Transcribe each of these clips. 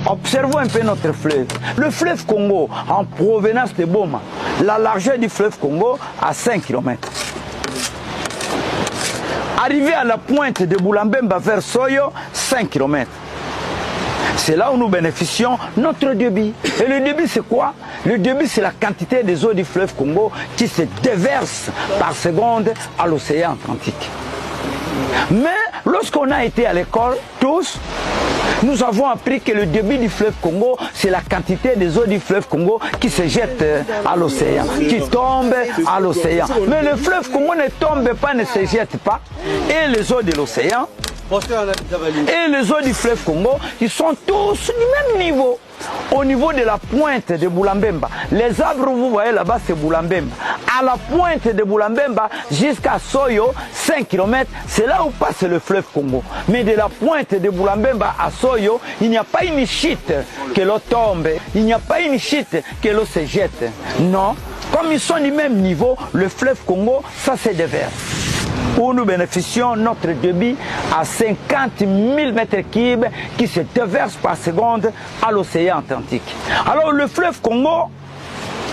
Observons un peu notre fleuve. Le fleuve Congo, en provenance de Boma, la largeur du fleuve Congo à 5 km. Arrivé à la pointe de Boulambemba vers Soyo, 5 km. C'est là où nous bénéficions notre débit. Et le débit, c'est quoi? Le débit, c'est la quantité des eaux du fleuve Congo qui se déversent par seconde à l'océan Atlantique. Mais lorsqu'on a été à l'école, tous, nous avons appris que le débit du fleuve Congo, c'est la quantité des eaux du fleuve Congo qui se jettent à l'océan, qui tombent à l'océan. Mais le fleuve Congo ne tombe pas, ne se jette pas. Et les eaux de l'océan et les eaux du fleuve Congo, ils sont tous du même niveau. Au niveau de la pointe de Boulambemba, les arbres, vous voyez là-bas, c'est Boulambemba. À la pointe de Boulambemba jusqu'à Soyo, 5 km, c'est là où passe le fleuve Congo. Mais de la pointe de Boulambemba à Soyo, il n'y a pas une chute que l'eau tombe, il n'y a pas une chute que l'eau se jette. Non, comme ils sont du même niveau, le fleuve Congo, ça se déverse. Où nous bénéficions notre débit à 50 000 m3 qui se déversent par seconde à l'océan Atlantique. Alors le fleuve Congo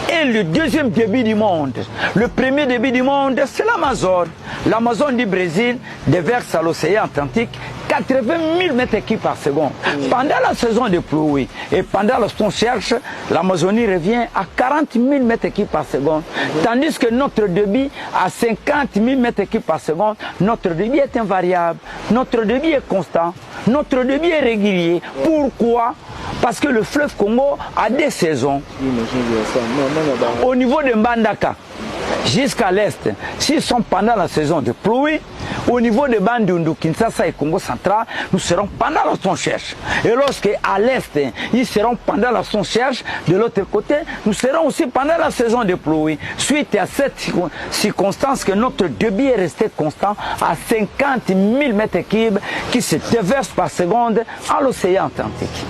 est le deuxième débit du monde. Le premier débit du monde, c'est l'Amazone. L'Amazone du Brésil déverse à l'océan Atlantique 80 000 m3 par seconde. Pendant la saison de pluie et pendant lorsqu'on cherche, l'Amazonie revient à 40 000 m3 par seconde. Tandis que notre débit à 50 000 m3 par seconde, notre débit est invariable. Notre débit est constant. Notre débit est régulier. Pourquoi? Parce que le fleuve Congo a des saisons. Au niveau de Mbandaka, jusqu'à l'est, s'ils sont pendant la saison de pluie, au niveau de Bandundu, Kinshasa et Congo central, nous serons pendant la saison cherche. Et lorsque à l'est, ils seront pendant la saison cherche, de l'autre côté, nous serons aussi pendant la saison de pluie. Suite à cette circonstance que notre débit est resté constant à 50 000 m3 qui se déversent par seconde à l'océan Atlantique.